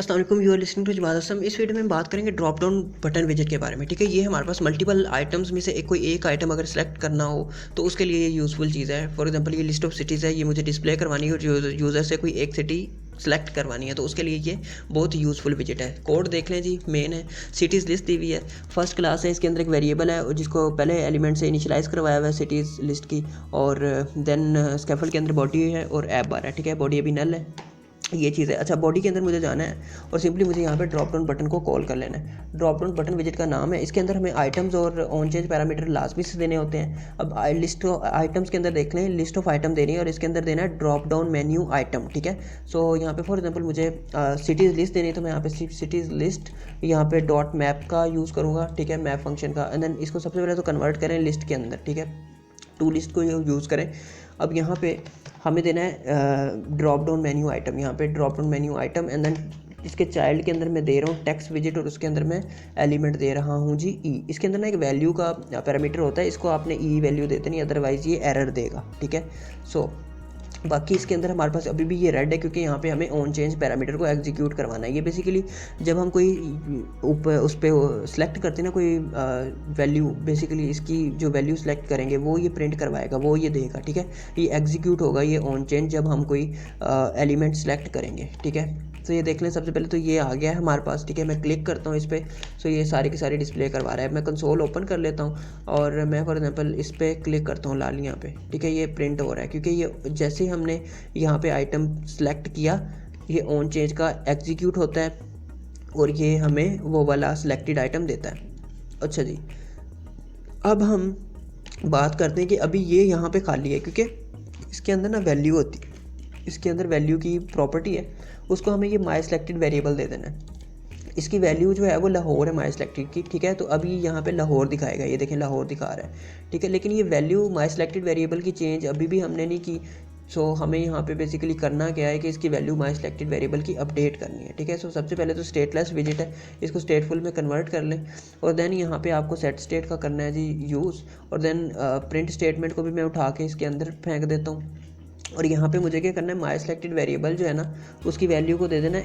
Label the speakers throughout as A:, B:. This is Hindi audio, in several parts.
A: अस्सलाम वालेकुम, यू आर लिसनिंग टू जमात असम। इस वीडियो में हम बात करेंगे ड्रॉप डाउन बटन विजेट के बारे में। ठीक है, ये हमारे पास मल्टीपल आइटम्स में से कोई एक आइटम अगर सेलेक्ट करना हो तो उसके लिए ये यूज़फुल चीज़ है। फॉर एग्जांपल ये लिस्ट ऑफ सिटीज़ है, ये मुझे डिस्प्ले करवानी है और यूज़र से कोई एक सिटी सेलेक्ट करवानी है तो उसके लिए ये बहुत यूज़फुल विजेट है। कोड देख लें जी, मेन है, सिटीज़ लिस्ट दी हुई है, फर्स्ट क्लास है, इसके अंदर एक वेरिएबल है और जिसको पहले एलिमेंट से इनिशियलाइज़ करवाया हुआ है सिटीज़ लिस्ट की, और देन स्कैफोल्ड के अंदर बॉडी है और ऐप बार है। ठीक है, बॉडी अभी नल है, ये चीज़ है। अच्छा, बॉडी के अंदर मुझे जाना है और सिंपली मुझे यहाँ पे ड्रॉप डाउन बटन को कॉल कर लेना है। ड्रॉप डाउन बटन विजेट का नाम है, इसके अंदर हमें आइटम्स और ऑन चेंज पैरामीटर लाजमी से देने होते हैं। अब लिस्ट ऑफ आइटम्स के अंदर देख लें, लिस्ट ऑफ आइटम देनी है और इसके अंदर देना है ड्रॉप डाउन मेन्यू आइटम। ठीक है, सो यहाँ पे फॉर एग्जांपल मुझे सिटीज़ लिस्ट देनी है तो मैं यहाँ पे सिटीज़ लिस्ट यहाँ पे डॉट मैप का यूज़ करूँगा। ठीक है, मैप फंक्शन का, एंड देन इसको सबसे पहले तो कन्वर्ट करें लिस्ट के अंदर। ठीक है, टू लिस्ट को यूज़ करें। अब यहाँ पे हमें देना है ड्रॉप डाउन मेन्यू आइटम, यहाँ पे drop down menu item, and then इसके चाइल्ड के अंदर मैं दे रहा हूँ टेक्स्ट विजेट और उसके अंदर मैं एलिमेंट दे रहा हूँ जी ई। इसके अंदर ना एक वैल्यू का पैरामीटर होता है, इसको आपने ई वैल्यू देते नहीं, अदरवाइज़ ये एरर देगा। ठीक है, सो बाकी इसके अंदर हमारे पास अभी भी ये रेड है क्योंकि यहाँ पे हमें ऑन चेंज पैरामीटर को एग्जीक्यूट करवाना है। ये बेसिकली जब हम कोई ऊपर उस पर सेलेक्ट करते हैं ना कोई वैल्यू, बेसिकली इसकी जो वैल्यू सेलेक्ट करेंगे वो ये प्रिंट करवाएगा, वो ये देगा। ठीक है, ये एग्जीक्यूट होगा ये ऑन चेंज जब हम कोई एलिमेंट सेलेक्ट करेंगे। ठीक है, तो ये देख लें, सबसे पहले तो ये आ गया है हमारे पास। ठीक है, मैं क्लिक करता हूँ इस पर, सो ये सारे के सारे डिस्प्ले करवा रहा है। मैं कंसोल ओपन कर लेता हूँ और मैं फॉर एग्जांपल इस पर क्लिक करता हूँ लाल यहाँ पे। ठीक है, ये प्रिंट हो रहा है क्योंकि ये जैसे हमने यहाँ पे आइटम सेलेक्ट किया ये ऑन चेंज का एग्जीक्यूट होता है और ये हमें वो वाला सिलेक्टेड आइटम देता है। अच्छा जी, अब हम बात करते हैं कि अभी ये यहाँ पे खाली है क्योंकि इसके अंदर ना वैल्यू होती है, इसके अंदर वैल्यू की प्रॉपर्टी है, उसको हमें ये माई सेलेक्टेड वेरिएबल दे देना है। इसकी वैल्यू जो है वो लाहौर है माई सेलेक्टेड की। ठीक है, तो अभी यहाँ पे लाहौर दिखाएगा, ये देखें लाहौर दिखा रहा है। ठीक है, लेकिन ये वैल्यू माई सेलेक्टेड वेरिएबल की चेंज अभी भी हमने नहीं की। सो हमें यहाँ पे बेसिकली करना क्या है कि इसकी वैल्यू माई सेलेक्टेड वेरिएबल की अपडेट करनी है। ठीक है, सो सबसे पहले तो स्टेटलेस विजिट है, इसको स्टेटफुल में कन्वर्ट कर लें और देन यहाँ पे आपको सेट स्टेट का करना है जी यूज़, और देन प्रिंट स्टेटमेंट को भी मैं उठा के इसके अंदर फेंक देता हूँ। और यहाँ पे मुझे क्या करना है, माई सेलेक्टेड वेरिएबल जो है ना उसकी वैल्यू को दे देना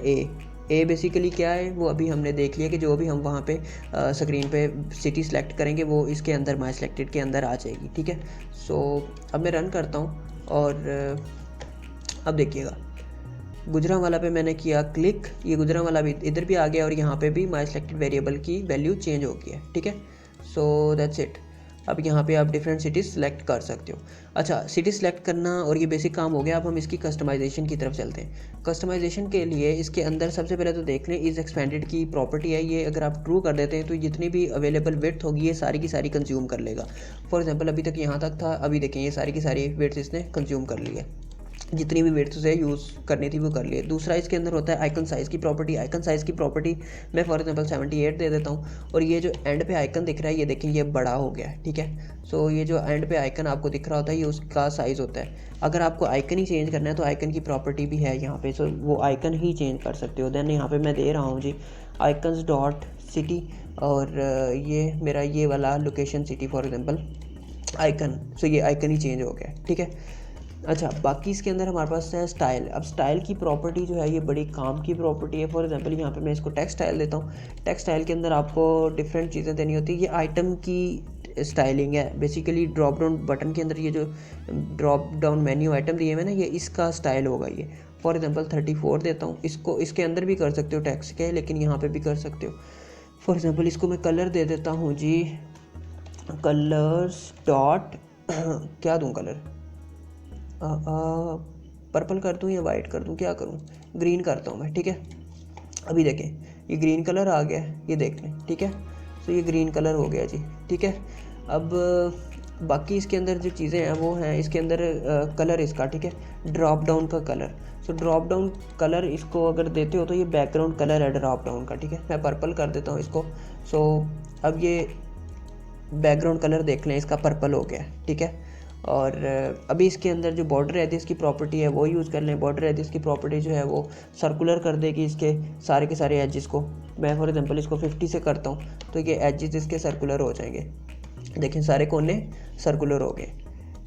A: ए बेसिकली क्या है वो अभी हमने देख लिया कि जो भी हम वहाँ पे स्क्रीन पे सिटी सेलेक्ट करेंगे वो इसके अंदर माई सेलेक्टेड के अंदर आ जाएगी। ठीक है, सो अब मैं रन करता हूँ और अब देखिएगा गुजरांवाला पे मैंने किया क्लिक, ये गुजरांवाला भी इधर भी आ गया और यहाँ पे भी माई सेलेक्टेड वेरिएबल की वैल्यू चेंज हो गई है। ठीक है, सो दैट्स इट। अब यहाँ पे आप डिफरेंट सिटीज़ सेलेक्ट कर सकते हो। अच्छा, सिटी सेलेक्ट करना और ये बेसिक काम हो गया। अब हम इसकी कस्टमाइजेशन की तरफ चलते हैं। कस्टमाइजेशन के लिए इसके अंदर सबसे पहले तो देख लें इज़ एक्सपेंडेड की प्रॉपर्टी है, ये अगर आप ट्रू कर देते हैं तो जितनी भी अवेलेबल विड्थ होगी ये सारी की सारी कंज्यूम कर लेगा। फॉर एग्जांपल अभी तक यहाँ तक था, अभी देखें ये सारी की सारी विड्थ इसने कंज्यूम कर ली है, जितनी भी विड्थ से यूज़ करनी थी वो कर लिए। दूसरा इसके अंदर होता है आइकन साइज़ की प्रॉपर्टी। आइकन साइज़ की प्रॉपर्टी मैं फॉर एग्जांपल 78 दे देता हूँ और ये जो एंड पे आइकन दिख रहा है ये देखें ये बड़ा हो गया है। ठीक है, सो ये जो एंड पे आइकन आपको दिख रहा होता है ये उसका साइज़ होता है। अगर आपको आइकन ही चेंज करना है तो आइकन की प्रॉपर्टी भी है यहाँ पे, सो वो आइकन ही चेंज कर सकते हो। देन यहाँ पे मैं दे रहा हूँ जी आइकन्स डॉट सिटी और ये मेरा ये वाला location city for example icon, so ये आइकन ही चेंज हो गया। ठीक है, अच्छा बाकी इसके अंदर हमारे पास है स्टाइल। अब स्टाइल की प्रॉपर्टी जो है ये बड़ी काम की प्रॉपर्टी है। फॉर एग्जांपल यहाँ पे मैं इसको टेक्स्ट स्टाइल देता हूँ। टेक्स्ट स्टाइल के अंदर आपको डिफरेंट चीज़ें देनी होती है। ये आइटम की स्टाइलिंग है बेसिकली। ड्रॉप डाउन बटन के अंदर ये जो ड्रॉप डाउन मेन्यू आइटम दिए हुए ना ये इसका स्टाइल होगा। ये फॉर एग्जाम्पल 34 देता हूँ, इसको इसके अंदर भी कर सकते हो टेक्स्ट के, लेकिन यहाँ पर भी कर सकते हो। फॉर एग्जाम्पल इसको मैं कलर दे देता हूँ जी कलर्स डॉट क्या दूँ कलर, पर्पल कर दूँ या वाइट कर दूँ, क्या करूँ, ग्रीन करता हूँ मैं। ठीक है, अभी देखें ये ग्रीन कलर आ गया, ये देख लें। ठीक है, तो ये ग्रीन कलर हो गया जी। ठीक है, अब बाकी इसके अंदर जो चीज़ें हैं वो हैं इसके अंदर कलर इसका। ठीक है, ड्रॉप डाउन का colour, so drop down colour इसको अगर देते हो तो ये बैकग्राउंड कलर है ड्रॉप डाउन का। ठीक है, मैं पर्पल कर देता हूँ इसको। सो अब ये बैकग्राउंड कलर देख लें इसका पर्पल हो गया। ठीक है, और अभी इसके अंदर जो बॉर्डर रेडियस की प्रॉपर्टी है वो यूज़ कर लें। बॉर्डर रेडियस की प्रॉपर्टी जो है वो सर्कुलर कर देगी इसके सारे के सारे एजेस को। मैं फॉर एग्जांपल इसको 50 से करता हूँ तो ये एजेस इसके सर्कुलर हो जाएंगे। देखें सारे कोने सर्कुलर हो गए।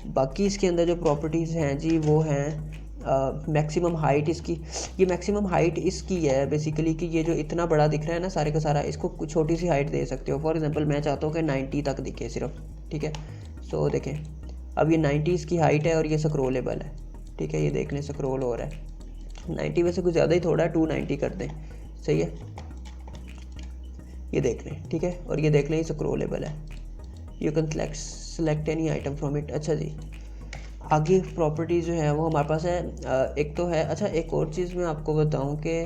A: बाकी इसके अंदर जो प्रॉपर्टीज़ हैं जी वो हैं मैक्सिमम हाइट इसकी, ये मैक्सिमम हाइट इसकी है बेसिकली कि ये जो इतना बड़ा दिख रहा है ना सारे का सारा, इसको कुछ छोटी सी हाइट दे सकते हो। फॉर एग्जांपल मैं चाहता हूँ कि 90 तक दिखे सिर्फ, ठीक है। सो देखें अब ये 90 इसकी हाइट है और ये स्क्रॉलेबल है, ठीक है। ये देख लें स्क्रॉल हो रहा है, 90 वैसे कुछ ज़्यादा ही थोड़ा है, 290 कर दें, सही है। ये देख लें, ठीक है। और ये देख लें ये स्क्रॉलेबल है, you can select any item from it. अच्छा जी, आगे प्रॉपर्टी जो है वो हमारे पास है, एक तो है। अच्छा एक और चीज़ मैं आपको बताऊं कि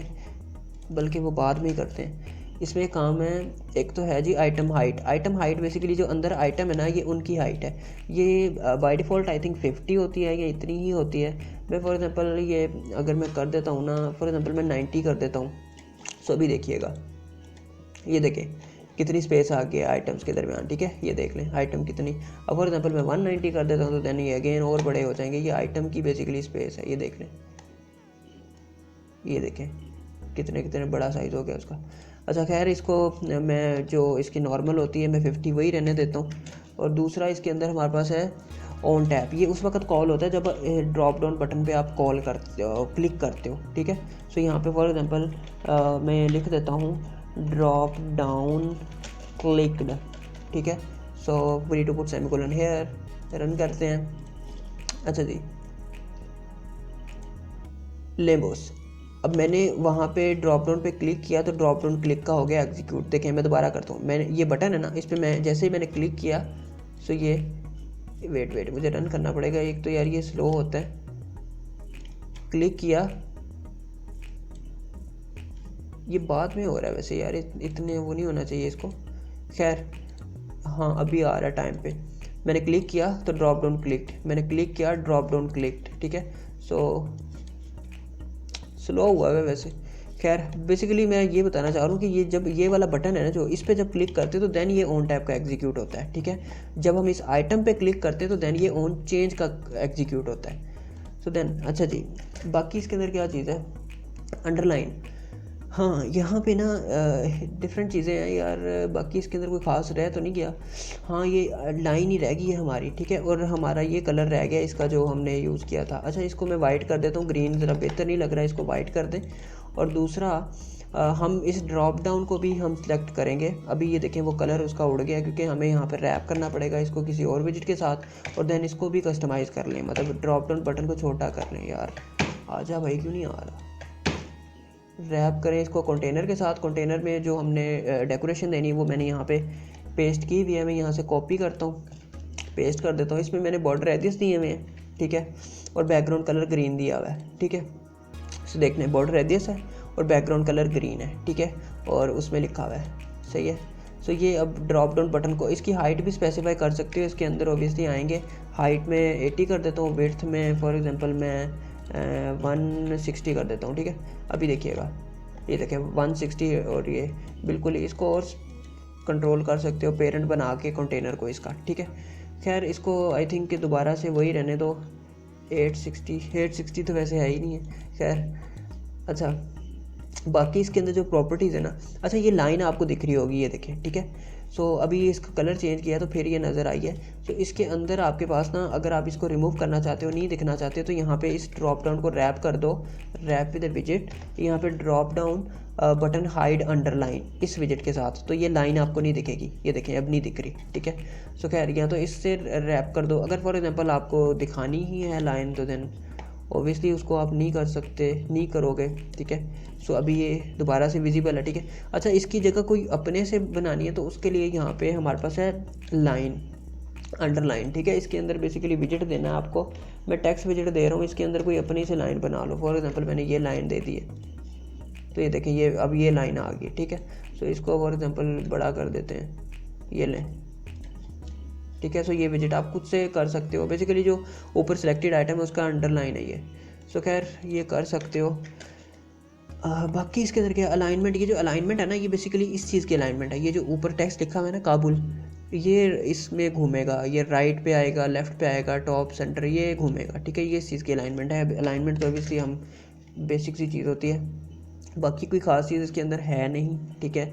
A: बल्कि वो बाद में ही करते हैं, इसमें काम है। एक तो है जी item height. Item height basically जो अंदर आइटम है ना, ये उनकी हाइट है। ये बाय डिफ़ॉल्ट आई थिंक 50 होती है, ये इतनी ही होती है। मैं फॉर एग्जांपल ये अगर मैं कर देता हूँ ना, फॉर एग्जांपल मैं 90 कर देता हूँ। सो अभी देखिएगा, ये देखें कितनी स्पेस आ गई है आइटम्स के दरमियान, ठीक है। ये देख लें आइटम कितनी। अब फॉर एग्जांपल मैं 190 कर देता हूँ तो दैन ये अगेन और बड़े हो जाएंगे। ये आइटम की बेसिकली स्पेस है, ये देख लें, ये देखें कितने कितने बड़ा साइज़ हो गया उसका। अच्छा खैर, इसको मैं जो इसकी नॉर्मल होती है मैं 50 वही रहने देता हूँ। और दूसरा इसके अंदर हमारे पास है ऑन टैप। ये उस वक्त कॉल होता है जब ड्रॉप डाउन बटन पे आप कॉल करते हो, क्लिक करते हो, ठीक है। सो यहाँ पे फॉर एग्जांपल मैं लिख देता हूँ ड्रॉप डाउन क्लिक्ड, ठीक है। So we need to put semicolon here, run करते हैं। अच्छा जी, लेबोस, अब मैंने वहाँ पे ड्रॉप डाउन पे क्लिक किया तो ड्रॉप डाउन क्लिक का हो गया एग्जीक्यूट। देखें मैं दोबारा करता हूँ, मैंने ये बटन है ना, इस पर मैं जैसे ही मैंने क्लिक किया सो ये वेट मुझे रन करना पड़ेगा। एक तो यार ये स्लो होता है, क्लिक किया, ये बाद में हो रहा है वैसे यार, इतने वो नहीं होना चाहिए इसको। खैर हाँ अभी आ रहा है टाइम पे। मैंने क्लिक किया तो ड्रॉप डाउन क्लिक्ड, मैंने क्लिक किया ड्रॉप डाउन क्लिक्ड, ठीक है। सो स्लो हुआ है वैसे। खैर बेसिकली मैं ये बताना चाह रहा हूँ कि ये जब ये वाला बटन है ना जो, इस पर जब क्लिक करते तो देन ये ऑन टैप का एग्जीक्यूट होता है, ठीक है। जब हम इस आइटम पे क्लिक करते तो देन ये ऑन चेंज का एग्जीक्यूट होता है। सो देन अच्छा जी, बाकी इसके अंदर क्या चीज़ है, अंडरलाइन। हाँ यहाँ पे ना डिफरेंट चीज़ें हैं यार, बाकी इसके अंदर कोई ख़ास रह तो नहीं गया। हाँ ये लाइन ही रह गई है हमारी, ठीक है। और हमारा ये कलर रह गया इसका जो हमने यूज़ किया था। अच्छा इसको मैं वाइट कर देता हूँ, ग्रीन ज़रा बेहतर नहीं लग रहा है, इसको वाइट कर दें। और दूसरा हम इस ड्रॉप डाउन को भी हम सिलेक्ट करेंगे। अभी ये देखें वो कलर उसका उड़ गया क्योंकि हमें यहाँ पर रैप करना पड़ेगा इसको किसी और विजिट के साथ, और देन इसको भी कस्टमाइज़ कर लें, मतलब ड्रॉप डाउन बटन को छोटा कर लें। यार आजा भाई, क्यों नहीं आ रहा, रैप करें इसको कंटेनर के साथ। कंटेनर में जो हमने डेकोरेशन देनी है वो मैंने यहाँ पे पेस्ट की हुई है। मैं यहाँ से कॉपी करता हूँ, पेस्ट कर देता हूँ। इसमें मैंने बॉर्डर रेडियस दिए हुए हैं, ठीक है, और बैकग्राउंड कलर ग्रीन दिया हुआ है, ठीक है। सो देखने बॉर्डर रेडियस है और बैकग्राउंड कलर ग्रीन है, ठीक है, और उसमें लिखा हुआ है, सही है। सो ये अब ड्रॉप डाउन बटन को, इसकी हाइट भी स्पेसिफाई कर सकते हो, इसके अंदर ओबियसली आएंगे। हाइट में 80 कर देता हूँ, विड्थ में फॉर एग्जांपल मैं 160 कर देता हूँ, ठीक है। अभी देखिएगा, ये देखें 160, और ये बिल्कुल इसको और कंट्रोल कर सकते हो पेरेंट बना के कंटेनर को इसका, ठीक है। खैर इसको आई थिंक कि दोबारा से वही रहने दो, 860 तो वैसे है ही नहीं है। खैर अच्छा, बाकी इसके अंदर जो प्रॉपर्टीज़ है ना, अच्छा ये लाइन आपको दिख रही होगी, ये देखें, ठीक है। सो अभी इसका कलर चेंज किया तो फिर ये नज़र आई है। तो इसके अंदर आपके पास ना, अगर आप इसको रिमूव करना चाहते हो, नहीं दिखना चाहते हो, तो यहाँ पे इस ड्रॉप डाउन को रैप कर दो, रैप विद विजिट। यहाँ पे drop down button hide underline इस विजिट के साथ, तो ये लाइन आपको नहीं दिखेगी, ये देखें अब नहीं दिख रही, ठीक है। सो खैर या तो इससे रैप कर दो। अगर फॉर एग्जांपल आपको दिखानी ही है लाइन तो देन ओबियसली उसको आप नहीं कर सकते, नहीं करोगे, ठीक है। सो अभी ये दोबारा से विजिबल है, ठीक है। अच्छा इसकी जगह कोई अपने से बनानी है तो उसके लिए यहाँ पे हमारे पास है लाइन अंडरलाइन, ठीक है। इसके अंदर बेसिकली विजिट देना है आपको, मैं टेक्स्ट विजिट दे रहा हूँ, इसके अंदर कोई अपनी से लाइन बना लो। फॉर एग्जांपल मैंने ये लाइन दे दी है, तो ये देखें ये अब ये लाइन आ गई, ठीक है। सो इसको फॉर एग्जांपल बड़ा कर देते हैं, ये लें, ठीक है। सो ये विजिट आप खुद से कर सकते हो, बेसिकली जो ऊपर सिलेक्टेड आइटम है उसका अंडरलाइन है ये। सो खैर ये कर सकते हो। बाकी इसके अंदर क्या अलाइनमेंट, ये जो अलाइनमेंट है ना, ये बेसिकली इस चीज़ की अलाइनमेंट है। ये जो ऊपर टेक्स्ट लिखा हुआ है ना काबुल, ये इसमें घूमेगा, ये राइट पे आएगा, लेफ़्ट पे आएगा, टॉप सेंटर, ये घूमेगा, ठीक है। ये इस चीज़ की अलाइनमेंट है। अलाइनमेंट तो ऑब्वियसली हम बेसिक सी चीज़ होती है, बाकी कोई ख़ास चीज़ इसके अंदर है नहीं, ठीक है।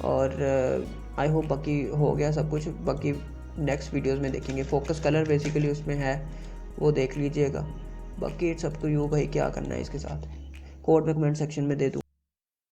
A: और आई होप बाकी हो गया सब कुछ, बाकी नेक्स्ट वीडियोस में देखेंगे। फोकस कलर बेसिकली उसमें है, वो देख लीजिएगा। बाकी इट्स अप टू यू भाई, क्या करना है इसके साथ। कोड में कमेंट सेक्शन में दे दूँ।